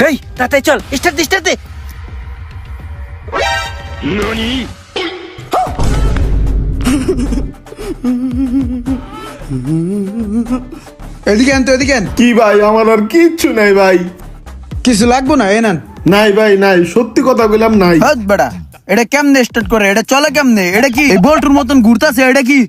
হেই তাড়াতাড়ি চল, স্টার্ট দে। এদিকে আন তো, এদিকে আন। কি ভাই, আমার আর কিচ্ছু নাই ভাই। কিছু লাগবো না, এ নেন। নাই ভাই নাই, সত্যি কথা বললাম নাই। হাত বেড়া, এটা কেমনে স্টার্ট করে? এটা চলে কেমনে? এটা কি এই বল্টুর মতন ঘুরতাছে? এটা কি?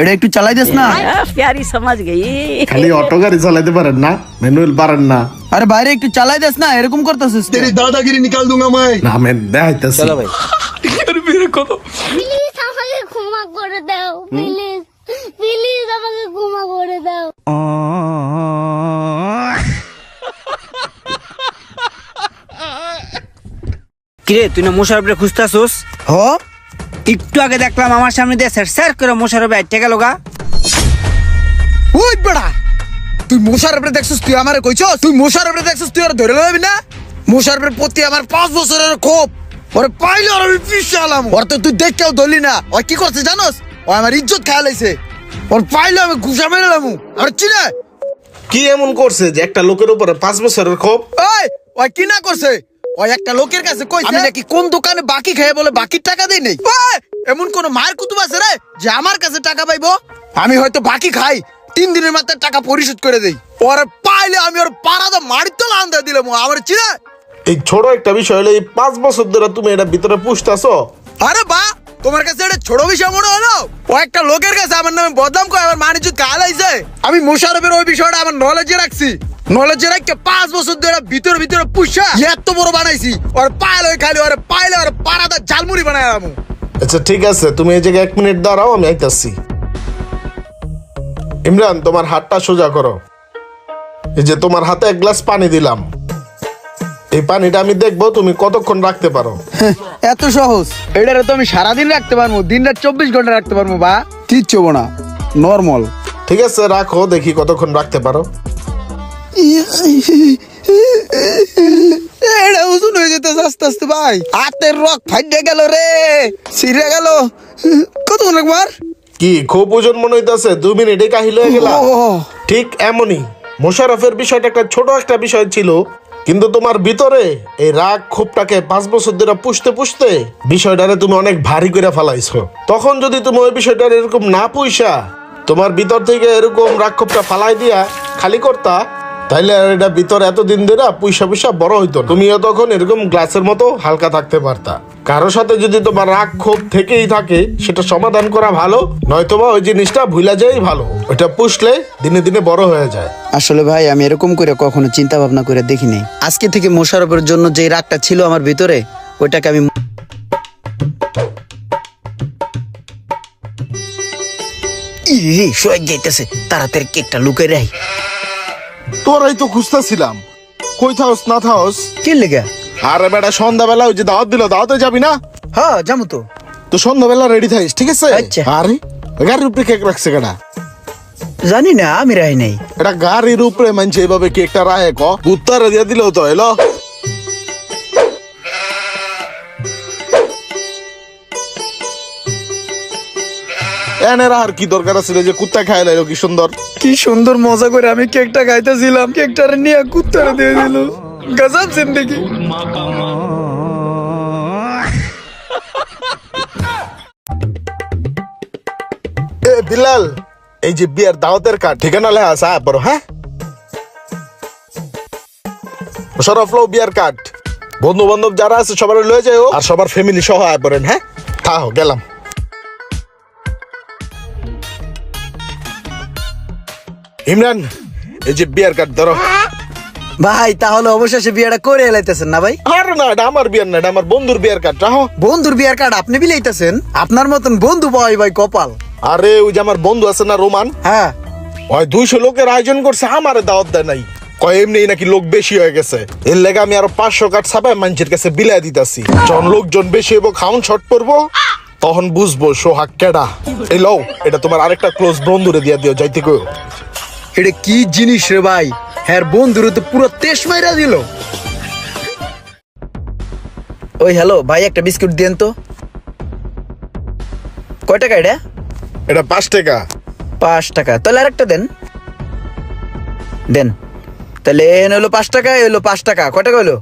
এটা একটু চালাই দিস না। প্যারি সমাজ গই। খালি অটো গাড়ি চালাতে পারেন না, ম্যানুয়াল পারেন না? আরে বাইরে একটু চালাই দিস না, এরকম করতেছিস। तेरी दादागिरी निकाल दूंगा मैं। না মেন দেখাইতেছি। চলো ভাই। প্লিজ আমাকে ক্ষমা করে দাও, প্লিজ প্লিজ আমাকে ক্ষমা করে দাও। কিরে তুই না মোশারফরে খুঁজতাছস? হ, একটু আগে দেখলাম আমার সামনে দিয়ে স্যার করে মোশারফে আইটে গেল গা। ওই বেড়া, তুই মোশারফরে দেখছিস? তুই আমারে কইছস? তুই মোশারফরে দেখছিস? তুই আর ধরে লবি না? মোশারফের প্রতি আমার 5 বছরের ক্ষোভ। ওরে পাইলে আর আমি পিছালাম। ওর তো তুই দেখকেও ধরলি না। ওই কি করছে জানোস? ও আমার ইজ্জত খায় লাইছে। ওর পাইলে আমি ঘুষা মেরেলাম। আর চিনে কি এমন করছে যে একটা লোকের উপরে 5 বছরের ক্ষোভ? ওই, ওই কি না করছে? ওই একটা লোকের কাছে কইছে আমি নাকি কোন দোকানে বাকি খেয়ে বলে বাকির টাকা দেই নাই। ওই, এমন কোন মায়ের কুতুব আছে রে যে আমার কাছে টাকা পাইবো? আমি হয়তো বাকি খাই, 3 দিনের মাথায় টাকা পরিশোধ করে দেই। ওরে পাইলে আমি ওর পাড়াতে মারির তো লান্দা দিলাম। আমার চিনে এই ছোট একটা বিষয় হলে এই 5 বছর ধরে তুমি এটা ভিতরে পুষতাছো। আরে বা, তোমার কাছে এটা ছোট বিষয় মনে হলো? ও একটা লোকের কাছে আমার নামে বদনাম করে আমার মান ইজ্জত গালাইছে। আমি মোশারফের ওই বিষয়টা আমার নলেজে রাখছি। নলেজে রাখকে 5 বছর ধরে ভিতরে পুষা এত বড় বানাইছি। ওর পাইলে খালি ওর পাইলে ওর পাড়াতে ঝালমুড়ি বানাইলাম। আচ্ছা ঠিক আছে, তুমি এই জায়গায় 1 মিনিট দাঁড়াও, আমি আইতাছি। ইমরান, তোমার হাতটা সোজা করো। এই যে তোমার হাতে 1 গ্লাস পানি দিলাম, এই পানিটা আমি দেখবো তুমি কতক্ষণ রাখতে পারো। এত সহজ? এটারে তো আমি সারাদিন রাখতে পারবো, দিন রাত 24 ঘন্টা রাখতে পারবো। বা কিচ্ছু হবো না, নর্মাল। ঠিক আছে রাখো, দেখি কতক্ষণ রাখতে পারো। এটা ওজন হয়ে যেতে আস্তে আস্তে ভাই। হাতের রক ফাইটে গেল রে, ছিঁড়ে গেল। কতক্ষণ একবার? কি খুব ওজন মনে হইতাছে? 2 মিনিটে কাহিল হয়ে গেল। ও। ঠিক এমনই মোশাররফের বিষয়টা একটা ছোট একটা বিষয় ছিল, কিন্তু তোমার ভিতরে এই রাগ ক্ষোভটাকে 5 বছর ধরে পুষতে পুষতে বিষয়টারে তুমি অনেক ভারী করে ফেলাইছো। তখন যদি তুমি ওই বিষয়টার এরকম না পুষা তোমার ভিতর থেকে এরকম রাগ ক্ষোভটা ফালাই দিয়া খালি করতা, তাইলে আর এটা ভিতরে এতদিন ধরে পুষা বড় হইতো না। তুমিও তখন এরকম গ্লাসের মতো হালকা থাকতে পারতা। কারোর সাথে যদি তোমার রাগ ক্ষোভ থেকেই থাকে, সেটা সমাধান করা ভালো, নয়তোবা ওই জিনিসটা ভুলা যাই ভালো। ওইটা পুষলে দিনে দিনে বড় হয়ে যায়। আসলে ভাই আমি এরকম করে কখনো চিন্তা ভাবনা করে দেখিনি। আজকে থেকে মোশাররফের জন্য যে রাগটা ছিল আমার ভিতরে, ওইটাকে আমি শোয়ে যাইতেছে। তাড়াতাড়ি কেকটা লুকে রাই। তোরাই তো খুঁজতেছিলাম, কই থাকস না থাকস? কি লেগে? আরে বেটা, সন্ধ্যাবেলা ওই যে দাওয়াত দিল, দাওয়াতে যাবি না? হ্যাঁ যাবো তো। তো সন্ধ্যাবেলা রেডি থাকিস, ঠিক আছে? আচ্ছা। আরে গাড়ির উপরে কেক রাখছে কেনা? জানি না, আমি রাই নাই। এটা গাড়ির উপরে মানছে এইভাবে কেকটা রাহে ক উত্তরে দিয়ে দিলেও তো এলো। এনের আর কি দরকার আছে যে কুত্তা খাইলে কি সুন্দর। কি সুন্দর মজা করে আমি কেকটা খাইতেছিলাম, কেকটারে নিয়ে কুত্তারে দিয়ে দিল। গজব জিন্দেগি। এ বিলাল, এই যে বিয়ের দাওয়াতের কার্ড ঠিকানা লেখা আছে, বড় হ্যাঁ? শরফলো বিয়ার কার্ড, বন্ধু বান্ধব যারা আছে সবার লয়ে যাও, আর সবার ফ্যামিলি সহ আয় পড়েন। হ্যাঁ তাও গেলাম। ইমরান, এই যে বিয়ার কার্ড ধরো। ভাই তাহলে অবশেষে বিয়েটা করে এলাইতেছেন না ভাই? আর না, এটা আমার বিয়ার না, এটা আমার বন্ধুর বিয়ার কার্ড। রাখো। বন্ধুর বিয়ার কার্ড আপনি বিলাইতেছেন? আপনার মতন বন্ধু পাওয়াই ভাই কপাল। আরে ওই যে আমার বন্ধু আছে না রোমান, হ্যাঁ, ওই 200 লোকের আয়োজন করছে, আমারে দাওয়াত দেয় নাই। কয় এমনি নাকি লোক বেশি হয়ে গেছে, এর লেগে আমি আরো 500 কার্ড ছাপায় মানুষের কাছে বিলাই দিতেছি। যখন লোকজন বেশি হইব, খাউন শর্ট পড়বো, তখন বুঝবো সোহাগ কেডা। এই লও, এটা তোমার আরেকটা ক্লোজ বন্ধুরে দিয়া দিও, যাইতে কই। এটা কি জিনিস রে ভাই? হ্যাঁ বন্ধুরে তো পুরো তেজ মাইরা দিল। ওই হ্যালো ভাই, একটা বিস্কুট দেন তো। কয় টাকা এটা? এটা 5 টাকা। 5 টাকা? তাহলে আরেকটা দেন। দেন। তাহলে এন হলো 5 টাকা, এ হলো 5 টাকা, কয় টাকা হলো?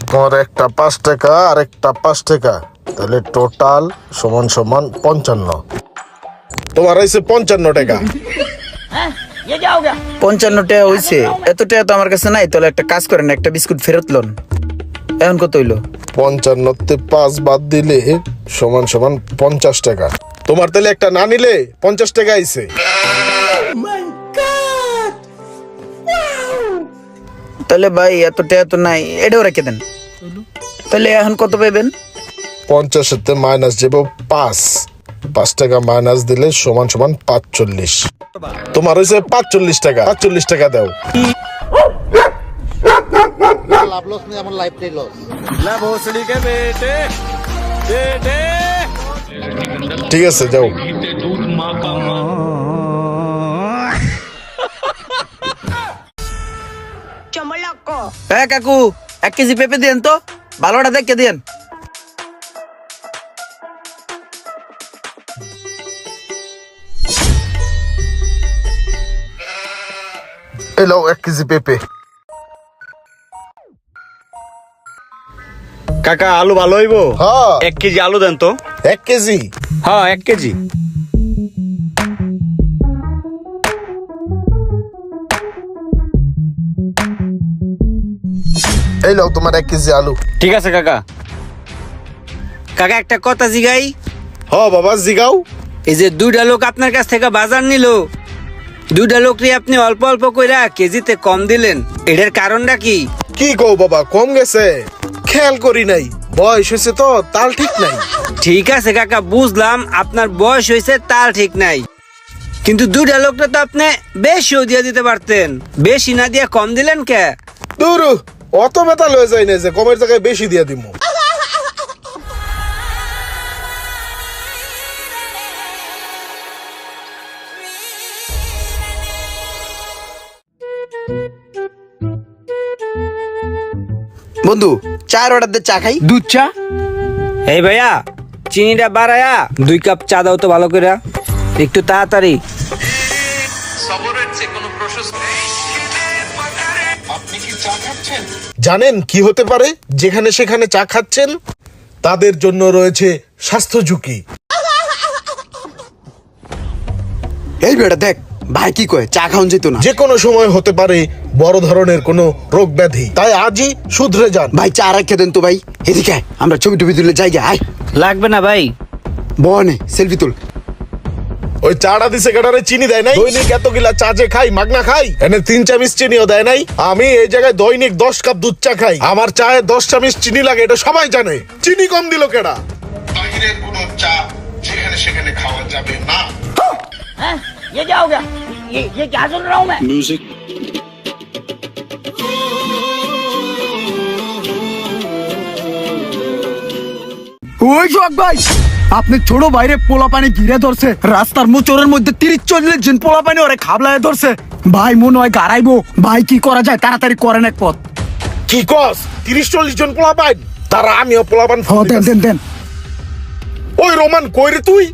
তোমার একটা 5 টাকা আর একটা 5 টাকা, তাহলে টোটাল সমান সমান 55। তোমার হয়েছে 55 টাকা। 55 টাকা হইছে। এত টাকা তো আমার কাছে নাই, তাহলে একটা কাজ করেন, একটা বিস্কুট ফেরত লন। এখন কত হইলো? 55 তে 5 বাদ দিলে সমান সমান 50 টাকা। তোমার তাহলে একটা না নিলে 50 টাকা আইছে। তাহলে ভাই এত টাকা তো নাই, এটাও রেখে দেন। তাহলে এখন কত পাইবেন? 50 তে মাইনাস যাব 5 টাকা মাইনাস দিলে সমান সমান 45। তোমার হয়েছে 45 টাকা। 45 টাকা দাও। লাভ লস নেই, আমার লাইফটাই লস। ঠিক আছে যাও। হ্যাঁ কাকু, 1 কেজি পেঁপে দিয়েন তো, ভালোটা দেখে দিয়েন। এলো 1 কেজি পেঁপে। কাকা আলু ভালো হইবো? হ্যাঁ 1 কেজি আলু দেন তো। 1 কেজি। হ্যাঁ 1 কেজি। এলো তোমার 1 কেজি আলু। ঠিক আছে কাকা। কাকা একটা কথা জিগাই, হ্যাঁ বাবা জিগাও। এই যে 2টা লোক আপনার কাছ থেকে বাজার নিল, 2টা লোকরে আপনি অল্প অল্প কইরা কেজিতে কম দিলেন, এটার কারণটা কি? কি কও বাবা, কম গেছে? খেয়াল করি নাই, বয়স হয়েছে তো, তাল ঠিক নাই। ঠিক আছে কাকা, বুঝলাম আপনার বয়স হয়েছে তার ঠিক নাই, কিন্তু 2টা লোকটা তো আপনি বেশিও দিয়ে দিতে পারতেন, বেশি না দিয়ে কম দিলেন কে? দূর, অত বেতাল হয়ে যায় না যে কমের জায়গায় বেশি দিয়ে দিব। বন্ধু, চার অর্ডার দে, চা খাই। দুধ চা? এই ভাইয়া, চিনিটা বাড়ায়া 2 কাপ চা দাও তো ভালো করে, একটু তাড়াতাড়ি। জানেন কি হতে পারে? যেখানে সেখানে চা খাচ্ছেন, তাদের জন্য রয়েছে স্বাস্থ্য ঝুঁকি। এই বেটা দেখ, ভাই কি কয়, চা খাওন যেত না। যে কোনো সময় হতে পারে বড় ধরনের কোনো রোগ ব্যাধি, তাই আজই শুধরে যান। ভাই চা রেখে দেন তো ভাই, এদিকে আয়, আমরা ছবি টবি তুলে জায়গা আয়। লাগবে না ভাই। বনে সেলফি তুল। ওই চাটা দিছে কেটারে চিনি দেয় নাই? দৈনিক এত গিলা চা যে খাই, মাগনা খাই, এনে 3 চামচ চিনিও দেয় নাই। আমি এই জায়গায় দৈনিক 10 কাপ দুধ চা খাই, আমার চায়ে 10 চামচ চিনি লাগে, এটা সবাই জানে। চিনি কম দিল কেডা? বাইরে কোনো চা যেখানে সেখানে খাওয়া যাবে না। ये क्या हो गया? ये क्या सुन रहा हूँ मैं? ওই শোক ভাই, আপনি ছোট বাইরে পোলা পানি ঘিরে ধরছে, রাস্তার মোচরের মধ্যে 30-40 জন পোলা পানি ওরে খাবলায় ধরছে ভাই, মনে হয় গাড়াইবো ভাই। কি করা যায়, তাড়াতাড়ি করেন এক পথ। কি কস? 30-40 জন পোলাপান? তারা আমিও পোলাপান। দেন দেন দেন। ওই রোমান কই রে তুই?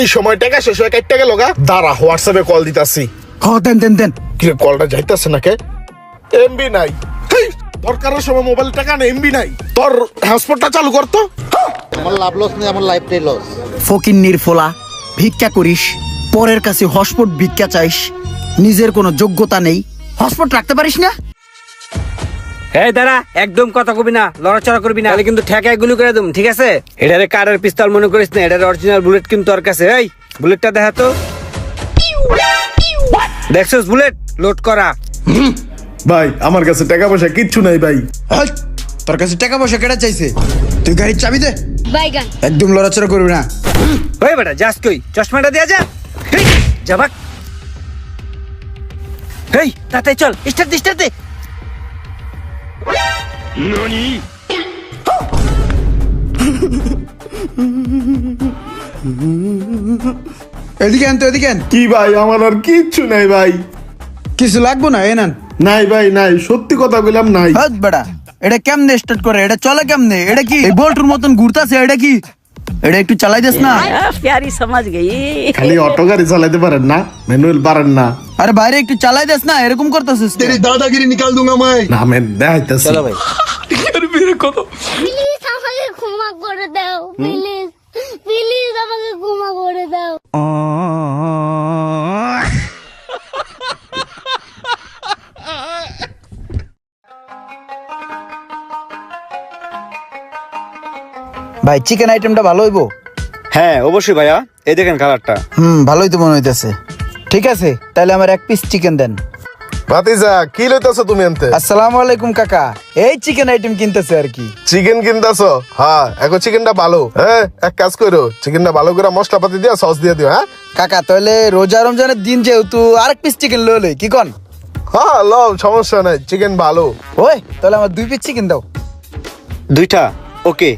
এই সময় টাকা শেষ হয়ে কাটতে গেল গা। দাঁড়া, হোয়াটসঅ্যাপে কল দিতাছি। দেন দেন দেন। কি রে, কলটা যাইতাছে না কে? এমবি নাই। হেই, দরকারের সময় মোবাইল টাকা না, এমবি নাই। তোর হটস্পটটা চালু কর তো। আমার লাভ লস নেই, আমার লাইফটাই লস। ফকিন্নির ফোলা, ভিক্ষা করিস, পরের কাছে হসপট ভিক্ষা চাইস, নিজের কোনো যোগ্যতা নেই, হসপট রাখতে পারিস না। এই দাঁড়া, একদম কথা কবি না, লড়াচড়া করবি না, তাহলে কিন্তু ঠেকায় গুলি করে দেব, ঠিক আছে? এটারে কারের পিস্তল মনে করিস না, এটার অরিজিনাল বুলেট কিন্তু তোর কাছে। এই বুলেটটা দেখা তো। দেখছস বুলেট লোড করা? ভাই আমার কাছে টাকা পয়সা কিচ্ছু নাই ভাই। তোর কাছে টাকা পয়সা কেটে চাইছে? তুই গাড়ির চাবি দে। বাইগান। একদম লড়াচড়া করবি না। ওই বেটা যাস কই? চশমাটা দেয়া যা। হেই যাবাক। হেই তাতে চল, স্টার্ট দে। এদিকে আন তো, এদিকে আন। কি ভাই, আমার আর কিচ্ছু নাই ভাই। কিছু লাগবো না, এ নেন। নাই ভাই নাই, সত্যি কথা বললাম নাই। হাত বেটা, এটা কেমনে স্টার্ট করে, এটা চলে কেমনে, এটা কি এই বল্টুর মতন ঘুরতাছে, এটা কি? এটা একটু চালাই দিস না। प्यारी समझ गई। খালি অটো গাড়ি চালাইতে পারেন না, ম্যানুয়াল পারেন না? আরে বাইরে একটু চালাই দিস না, এরকম করতেছিস কেন? না আমি দেখাইতেছি। প্লিজ আমাকে ক্ষমা করে দাও, প্লিজ প্লিজ আমাকে ক্ষমা করে দাও। ভাই চিকেন আইটেমটা ভালো হইবো? হ্যাঁ অবশ্যই ভাইয়া, এই দেখেন কালারটা। ভালোই তো মনে হইতেছে। ঠিক আছে, তাহলে আমার এক পিস চিকেন দেন। ভাতিজা কি লইতাছো তুমি আনতে? আসসালামু আলাইকুম কাকা, এই চিকেন আইটেম কিনতেছে আর কি। চিকেন কিনতাছো? হ্যাঁ, এখন চিকেনটা ভালো। হ্যাঁ, এক কাজ করো, চিকেনটা ভালো করে মশলাপাতি দিয়া সস দিয়ে দিও। হ্যাঁ কাকা তাহলে রোজা রমজানের দিন যেহেতু আরেক পিস চিকেন লই কি কন? হ্যাঁ লও, সমস্যা নাই, চিকেন ভালো। ওই তাহলে আমার 2 পিস চিকেন দাও। 2টা ওকে।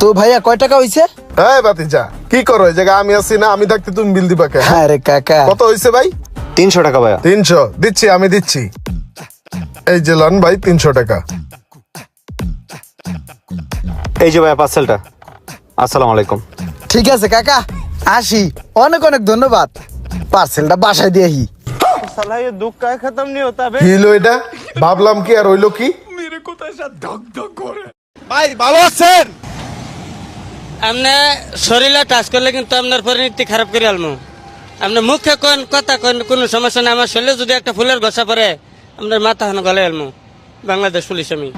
তো ভাইয়া কয় টাকা হইছে? হ্যাঁ ভাতিজা কি করো, এই জায়গায় আমি আছি না, আমি থাকতে তুমি বিল দিবা কে? আরে কাকা কত হইছে ভাই? 300 টাকা ভাইয়া। 300 দিচ্ছি, আমি দিচ্ছি। এই যে লন ভাই 300 টাকা। এই যে ভাইয়া পার্সেলটা। আসসালামু আলাইকুম। ঠিক আছে কাকা, আসি। অনেক অনেক ধন্যবাদ। পার্সেলটা বাসায় দিয়েহি। কি হইলো এটা? ভাবলাম কি আর হইলো কি? আপনি শরীরে টাচ করলে কিন্তু আপনার পরিণতি খারাপ করে আলমু। আপনি মুখে কোন কথা কোন কোনো সমস্যা নেই, আমার শরীরে যদি একটা ফুলের গোসা পরে আপনার মাথা হানো গলে আলমু। বাংলাদেশ পুলিশ আমি।